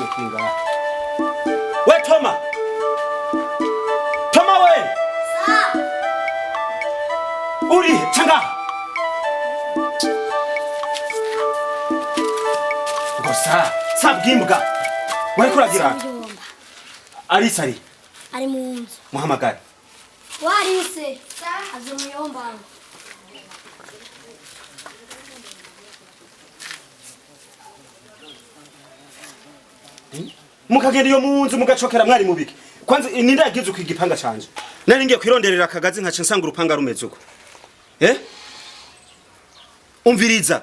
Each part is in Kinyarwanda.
kinga. We Toma. Toma we. Sa. Uri changa. Gosa, sabgimbwa. Wari kuragira. Arisari. Ari munzu. Muhamagara. Warise. Sa. Azumuyomba. Mukagenda iyo munzu mugacokera mwari mubiki. Kwanza ninde yagize uko igipanga canje. Nari ngiye kwironderera akagazi nkace nsanga urupanga rumeze uko. Umviriza.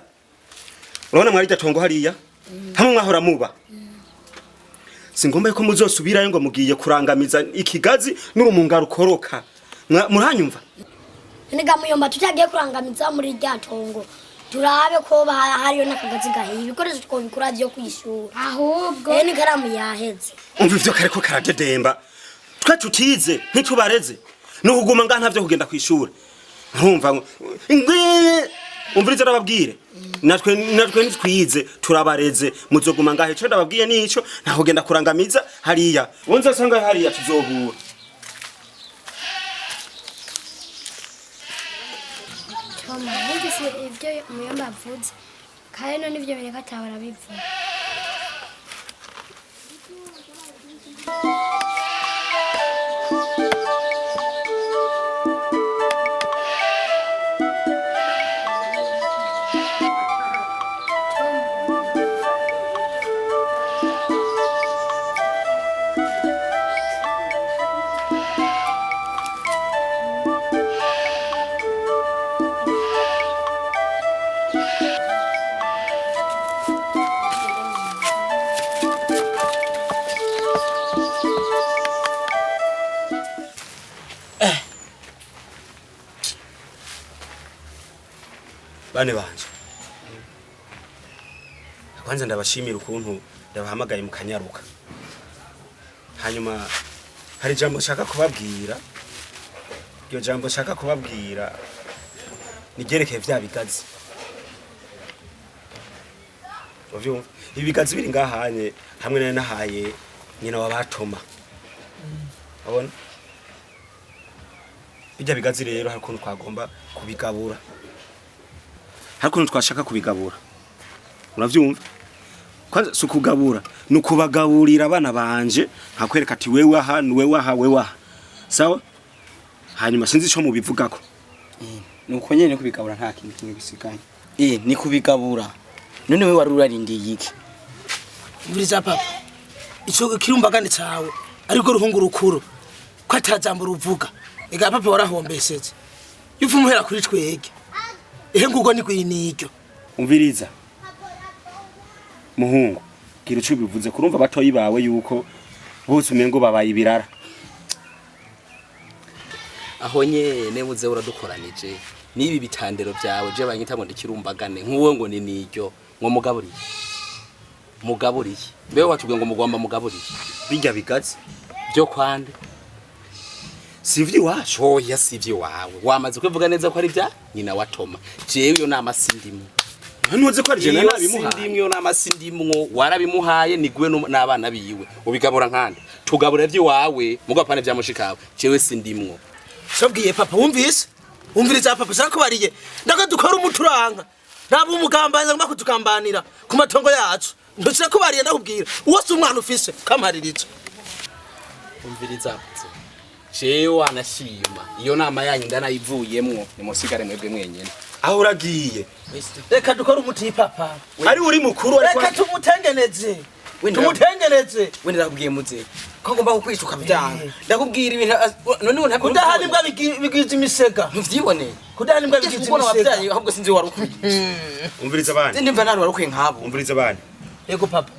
Urabona mwari datongo hariya? Hamwe mwahora muba. Singomba yuko muzosubirayo ngo mugiye kurangamiza ikigazi n'urumunga rukoroka. Muranyumva? Nega muyomba tutagiye kurangamiza muri rya tongo. Turabe ko hariyo nakagazi gahiye ibikoresho twobikuraje yo kwishura. Ahubwo ni karamu yaheze. Umva ivyo kareko karadedemba. Twe tutize ntitubareze. No kuguma nga ntavyo kugenda kwishura. Urumva umviriza arababwire. Natwe nitwize turabareze muzoguma ngahe cyo ndababwiye nico nta kugenda kurangamiza hariya. Wonza sanga hariya tuzohura. Toma, ndise ibyo muyomba avuze. Kare none ivyo bireka tabara bivuga. Bane banje. Kwanza ndabashimira ukuntu ndabahamagaye mu kanyaruka. Hanyuma hari jambo shaka kubabwira. Iyo jambo shaka kubabwira nigerekeye vya bigazi. Ovyumva ibigazi biri ngahanye hamwe nahaye nyina wabatoma. Abona? Bijya bigazi rero hari ukuntu twagomba kubigabura. Hakuno twashaka kubigabura. Uravyumva? Kwanza sukugabura nukubagaburira abana banje nkakwereka ati wewe aha wewe aha wewe aha. Sawa? Hanyuma sinzi ico mubivugako. Nuko nyene kubigabura nta kintu kimwe gisiganye. Ni kubigabura. None wewe warurarindiye iki? Mbiriza papa. Ico kirumbagane cawe ariko ruhungu rukuru. Ko atajambo ruvuga. Ega papa warahombeseze. Yufu muhera kuri twege. Ngugo ni kwiniryo. Umviriza. Muhungu, gira uco bivuze kurumva batoyi bawe yuko bose umengo babaye ibirara. Aho nyene buze uradukoranije. Nibi bitandero byawe je banyita ngo ndikirumbagane nkuwe ngo ni niryo ngo mugaburiye. Mugaburiye. Bewe watubwe ngo mugomba mugaburiye. Bijya bigazi byo kwande. Sivyi wacu. Oya sivyi wawe. Wamaze kwivuga neza ko ari bya nyina watoma. Jewe yo namasindimu. Ntuze ko ari je nabimuhaye. Sindimu yo namasindimu warabimuhaye nigwe n'abana biwe. Ubigabura nkande. Tugabura vyi wawe mugapane vya mushikawe. Jewe sindimwo. Sobwiye papa wumvise? Umviriza papa shaka bariye. Ndaka dukora umuturanka. Nabo umugambanza ngoma kutukambanira ku matongo yacu. Ntushaka ko bariye ndakubwira. Uwose umwana ufise kamaririzo. Umviriza jewe anashima iyo nama yanyu ndanayivuyemwo nimusigare mwebwe mwenyene. Aho uragiye. Reka dukora umuti papa. Ari uri mukuru ariko reka tumutengeneze. Tumutengeneze. Wende nakubwiye muze. Ko ngomba kukwishuka byanga. Ndakubwira ibintu none ubu ntabwo kudahani mbwa bigize imisega. Ntuvyibone. Kudahani mbwa bigize imisega. Ahubwo sinzi warukwiye. Umviriza abana. Ndimva nari warukwiye nkabo. Umviriza abana. Yego papa.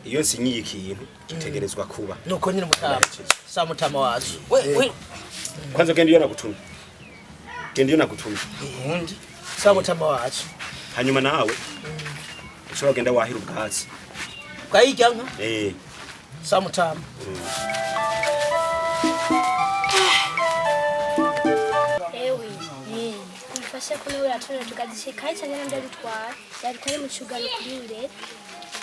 Iyo nsinyiye ikintu gitegerezwa kuba. Nuko nyine mutama. Sa mutama wacu. We. Kwanza genda iyo nagutumye. Genda iyo nagutumye. Undi. Sa mutama wacu. Hanyuma nawe. Ushobora genda wahira ubwatsi. Bwayijya nka? Sa mutama. Ewe, mfashe ko nawe uratuna tukazishika cyane ndabitwara. Yari kare mu cyugaro kuri ure.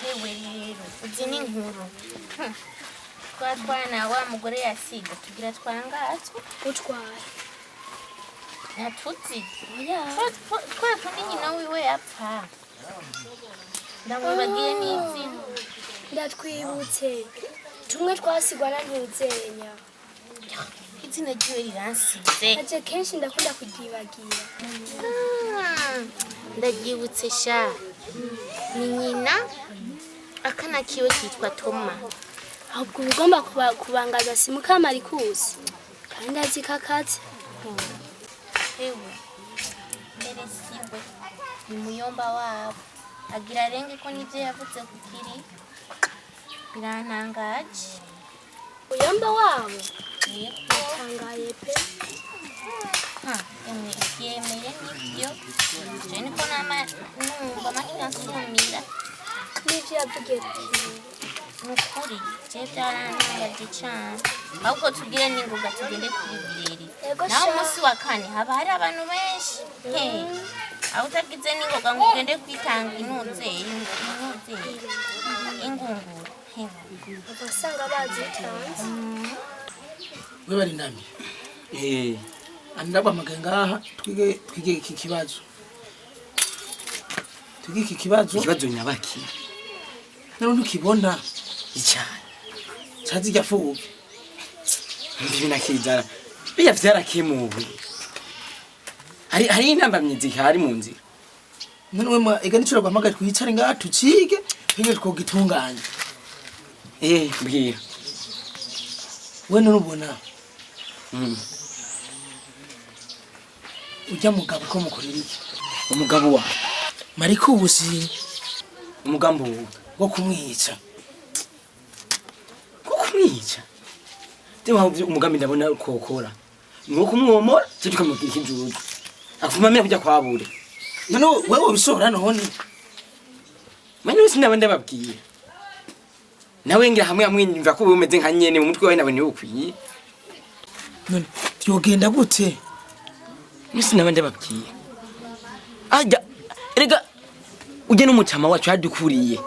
yewe rero uzi n'inkuru twatwana wa mugore yasiga tugira twangatswe utwaye ntatuzi oya twatundi nyina wiwe yapfa ndamwibagiye n'izina ndatwibutse tumwe twasigwa na ntuzenya izina ryiwe riransize aje kenshi ndakunda kuryibagira ndaryibutse sha ni nyina akana kiwe kitwa Toma ahubwo ugomba kubangaza simu kamarikusi kandi azi kakatse ewe mbere siwe ni muyomba wabo agira renge ko nivyo yavuze kukiri birantangaje uyomba wabo yego tangaye pe yemeye n'ibyo je niko numva amatwi ansumira n'ivyo yavugiye kukiri nukuri je byarantangaje cane ahubwo tugire n'ingoga tugende kuri bireri Yego naho sha. umunsi wa kane haba hari abantu benshi aho utagize n'ingoga ngo ugende kwitanga ingunguru abasanga bazitanze we bari ndami andabamagaye ngaha twige iki kibazo ikibazo nyabaki none ntukibona icyayi cazi gafuwe mbibi nakizara biya vyarakemuwe hari intambamye zihari mu nzira none we ega nicura guhamagara twicare ngaha tucige twige twogitunganya mbwira we none ubona ujya mugabo ko mukorera iki umugabo wa marikubusi umugambo wo kumwica Tewa umugambi ndabona kokora nuko kumwomora cyo tukamubwira ikinjuzi akufuma mira kujya kwabure none wewe bishobora none manye wese ndabanda babwiye nawe ngira hamwe amwinyumva ko bumeze nka nyene mu mutwe wawe nabone ukwiye none yogenda gute nisi ndabanda babwiye ajya erega uje n'umucama wacu hadukuriye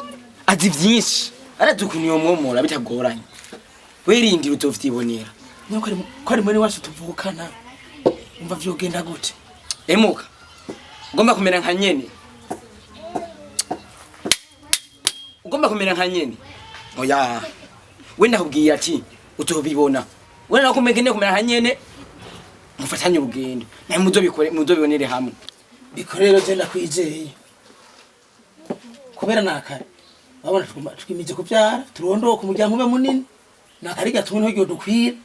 azi vyinshi aradukunye umwomora bitagoranye werindira uzovyibonera nuko ari mwene wacu tuvukana umva vyogenda gute emuka ugomba kumera nka nyene oya wenda kubwiye ati utobibona wenda nakumegene kumera nka nyene mufatanye urugendo naye muzobibonere hamwe bikorero je ndakwijeye kubera nakare babona twimije kuvyara turondoka umuryango ube munini nakari gatumwe no gyo dukwira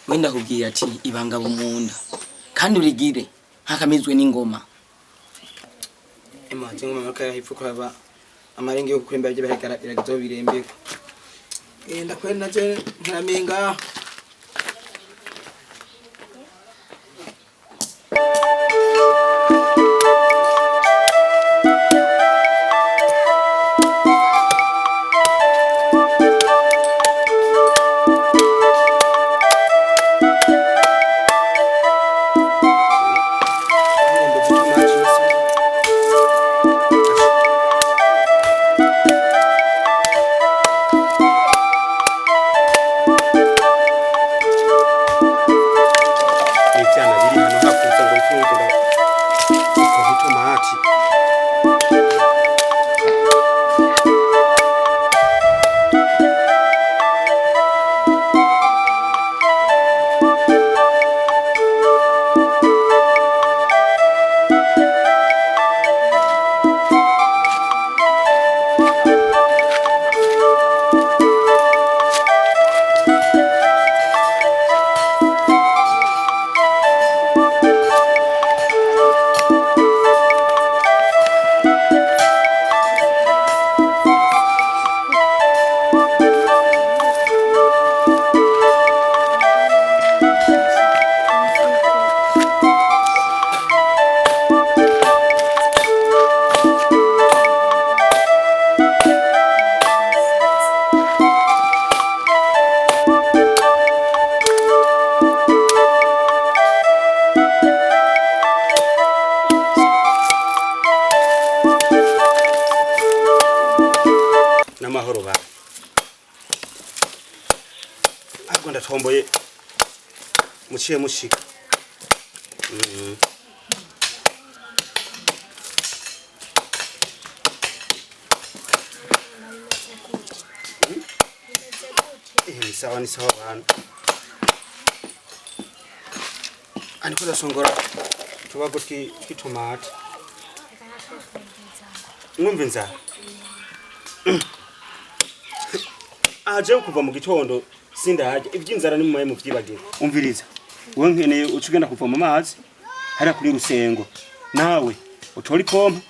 wenda kubwiye ati ibanga bumunda kandi urigire hakamizwe n'ingoma ema cyangwa mama kaya hipfu kwaba amarenge yo kuremba bye bahekara iragizo birembeko ndakwenda naje ntaramenga ariko ndatomboye muciye mushika ni sawa bana ariko ndasongora tubago twitomate mwumve nzara aje kuva mu gitondo sindahaje ivy'inzara ni mumaye mu vyibagira umviriza wewe nkeneye ucugenda kuvoma amazi hari kuri rusengo nawe utori pompa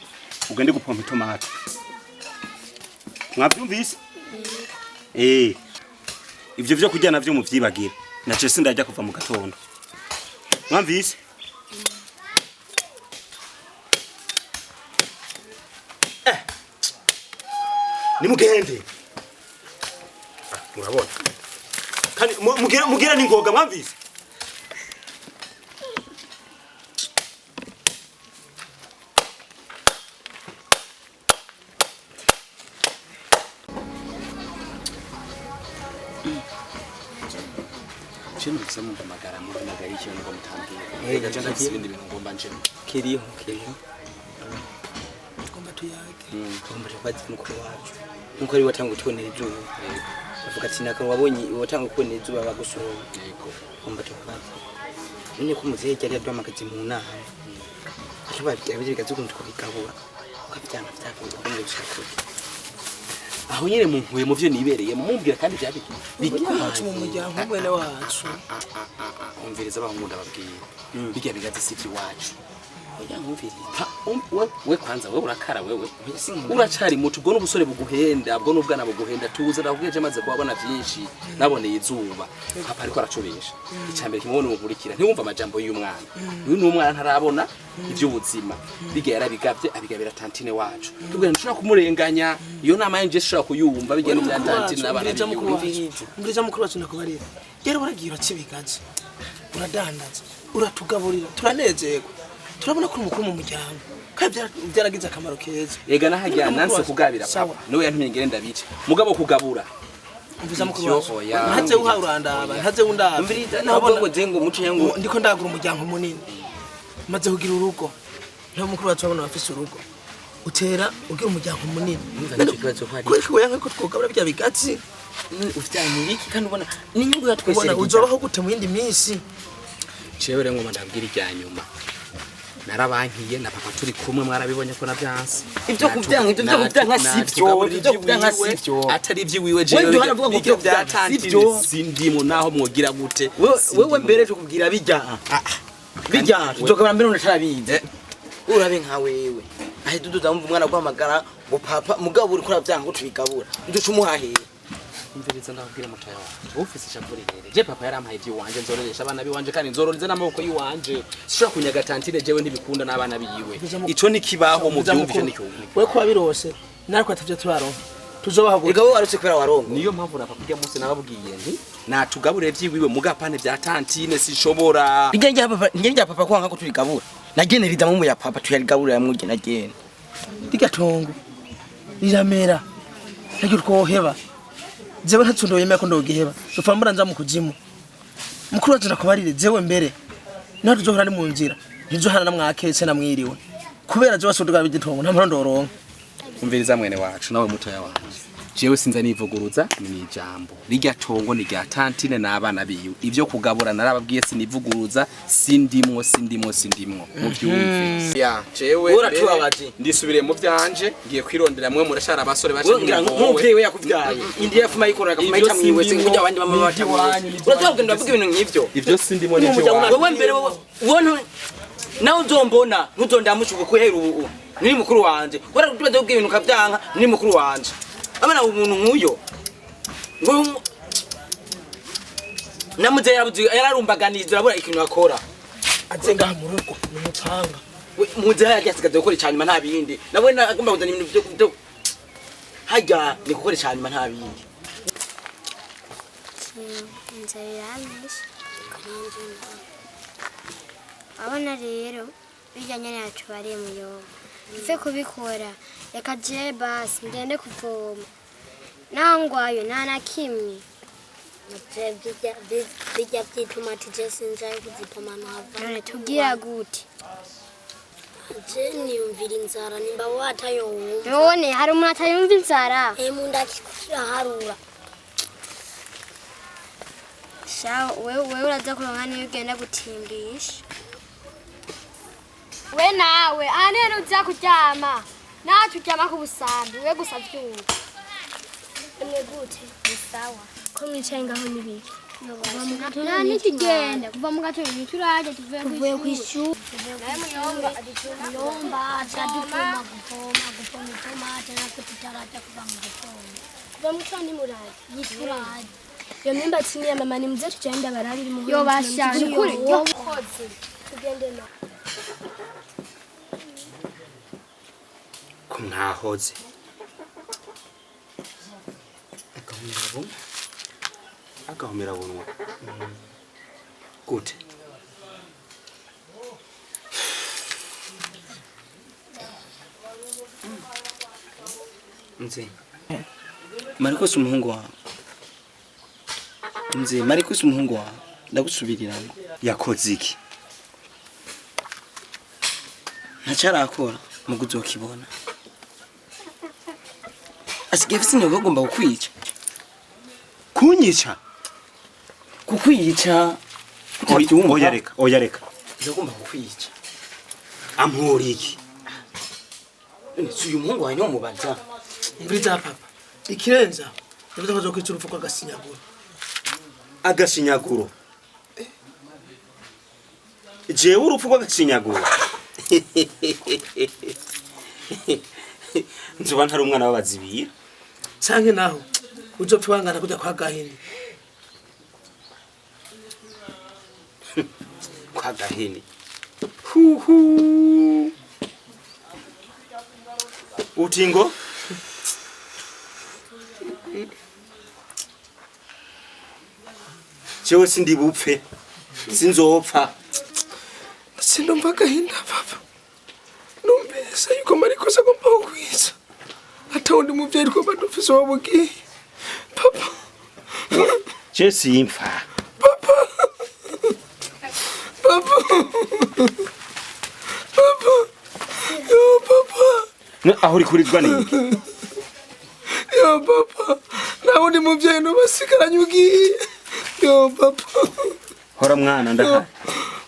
ugende gupompa itomate mwavyumvise ivyo vyo kurya navyo mu vyibagira nace sindajya kuva mu gatondo mwamvise nimugende murabona kandi mugira ningoga mwamvise Chini kusema magara muri magari cyo ngo mutambire gaje ndakibindi bintu ngomba nje kiriho ngomba tuyage ngomba twazi mukuru wacu nuko ari watanga utubonera izuba avuga ati naka wabonye watanga kubonera izuba bagusoro yego ngomba twazi none ko muzehe cyari yadwamakazi mu nama ashobora bigaze ukuntu twabikabura ukabyanga byakunda kumwe gushaka aho nyene munkuye mu vyo nibereye mumbwira kandi byabi bigwacu mu muryango mwene wacu umviriza abahungu ndababwiye bijya bigaze sivyi wacu oya nkumviriza we kwanza wewe urakara wewe uracari mutu ubwo n'ubusore buguhenda ubwo n'ubwana buguhenda tuza ndakugeje maze kubabona vyinshi naboneye izuba papa ariko aracobesha icambere kimubone umurikira ntiwumva amajambo y'umwana uyu n'umwana ntarabona ivy'ubuzima bijya yarabigavye abigabira tantine wacu tubwira ntushaka kumurenganya iyo nama yanje shaka kuyumva bijya n'ibya tantine n'abana mbiriza mukuru wacu ndakubarira yero baragira kibigaje uradandaza uratugaburira turanezerwa turabona ko umukuru mu muryango kandi byaragize akamaro keza ega nahajya nanse kugabira papa niwe yantumye ngere ndabice mugabo kugabura mvuza mukuru wacu ntaze uharurandaba ntaze undaba mbiriza nabwo ngo zengo muco yangu ndiko ndagura umuryango munini maze kugira urugo nta mukuru wacu abona bafise urugo utera ugira umuryango munini kweko yange ko twogabura bya bigatsi ufitanye iki kandi ubona n'inyungu yatwese ubona uzobaho gute mu yindi minsi cewe rengo mandabwira ijya nyuma narabankiye na papa turi kumwe mwarabibonye ko navyanse ivyo kuvyanka sivyo ivyo kuvyanka sivyo atari ivyiwiwe jewe ivyo byatantire sindimo naho mwogira gute wewe mbere cyo kubwira bijya tuzokabara mbere unatarabize urabe nka wewe ahe duduza mvu umwana guhamagara ngo papa mugabo uri kora byanka tubigabura nduca umuhahira imviriza ndabwira mutayo ufise ishakuri rere je papa yarampaye ivyo wanje nzororesha abana biwanje kandi nzororize n'amaboko yiwanje sishobora kunyaga tantire jewe ntibikunda n'abana biyiwe ico nikibaho mu byumvise nicyumwe we ko babirose nariko atavyo turaronka tuzobaho ega wowe arutse kubera waronka niyo mpamvu na papa munsi nababwiye nti natugaburire vyiwiwe mugapane vya tantine sishobora njya papa kwanga ko turigabura nagenerida mu ya papa tuyarigabura yamwuje nagene digatongo riramera nacyo twoheba jewe ntatsundoye meko ndogiheba dufambura nza mu kuzimu mukuru wacu nakubarire jewe mbere naho tuzohora ni mu nzira ntizohana na mwaketse na mwiriwe kubera jewe soduga bigitongo nta mrondoronka umviriza mwene wacu nawe mutoya wanje jewe sinza nivuguruza ni ijambo rijya tongo ni rya tantine n'abana biyu ivyo kugabura narababwiye sinivuguruza sindimwo mu byumve ya jewe uratubabaje ndisubire mu byanje ngiye kwirondera mwe murashara abasore baje nk'umuvyeyi we yakuvyaye indi yafuma yikorera kamayita mwiwe se kujya abandi bama batamwe uratubabwira ndavuga ibintu nk'ivyo ivyo sindimo n'ivyo wewe mbere wowe nawe uzombona ntuzondamushuka kuhera ubu ni mukuru wanje kubera tubaze kubwira ibintu kavyanka ni mukuru wanje abana umuntu nk'uyo ngo namuze yararumbaganiza urabura ikintu akora azenga mu rugo ni mutanga muze yagasigaze gukora cyanyuma nta bindi nawe nagomba kuzana ibintu byo hajya ni gukora cyanyuma nta bindi abana rero bijyanye nacu bari mu yobo ife kubikora reka je basi ngende kuvoma naho ngwayo nta na kimwe bijya by'itomati je sinjaye kuzipoma nava none tugira gute je niyumvira inzara nimba watayumva none hari umuntu atayumva inzara mu nda kiraharura sha wewe uraza kuronka niyo ugenda gutimbisha we nawe anene uza kuryama nacu uryama ku busambi we gusa vyumva emwe gute ni sawa ko mwicaye ngaho nibiki nta nikigenda kuva mu gatondo ntituraje tuvuye kw'ishuri nawe muyomba yomba atadupoma gupoma itomate natwe tutaraja kuva mu gitondo kuva mu gitondo nimuraje yituraje iyo mimba chini ya mama ni mzee tuchaenda barari limuhuri yo basha ni kuri yo kozi tugende na ko mwahoze agahomera bunwa gute Nze Mariko si umuhungu wawe. Nze Mariko si umuhungu wawe. Ndagusubirira ngo yakoze iki ntacarakora mu kuzokibona. Asigaye afite intego agomba kukwica. kunyica Kukwica. oya reka Ndagomba kukwica. ampuri iki None si uyu muhungu wawe niwo mubaza. Nguriza papa. Ikirenza. Ndavuga ko zokwica urupfu rw'agasinyaguro. agashinyaguro jewe urupfu rw'agashinyaguro nzoba ntari umwana w'abazibira Sange naho uzopfa wangana kujya kwa gahini. kwa gahini huhu utingo jewe sindi bupfe sinzopfa Sinumva gahinda papa. Numvise yuko Mariko agomba kukwica. Hata undi muvyeyi ko badufise wabugiye. Papa. je simpfa Papa. Papa. Papa. Yo papa. aho uri kurizwa niki Yo papa. Na undi muvyeyi no basigaranye ugiye. Yo papa. hora mwana ndahari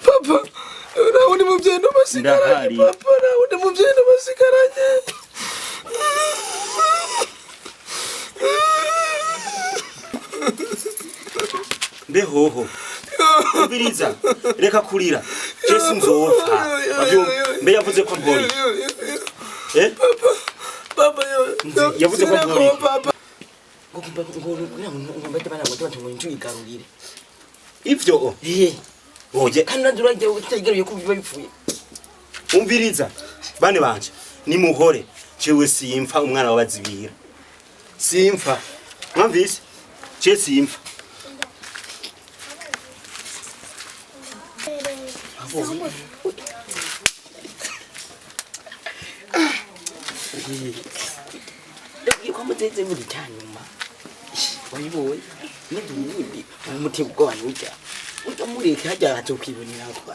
Papa. Na undi muvyeyi no basigaranye Ndahari. papa. Na undi muvyeyi no basigaranye. mbe hoho ubiriza reka kurira je sinzopfa mbe yavuze ko mpori Papa yo. yavuze ko mpori Papa. Ngomba bana ngo tubantu ngo ntuyigarurire. ivyo oje Kandi nduragiye utayigaruye ko biba bipfuye. umviriza bane banje nimuhore jewe simpfa umwana w'abazibira simpfa mwumvise je simpfa Ndabwiye ko muteze muri cyanyuma. Wayiboye. N'ubundi umuti ubwo wanyu ujya. Ujya mureke hajya hato kwibonera kwa.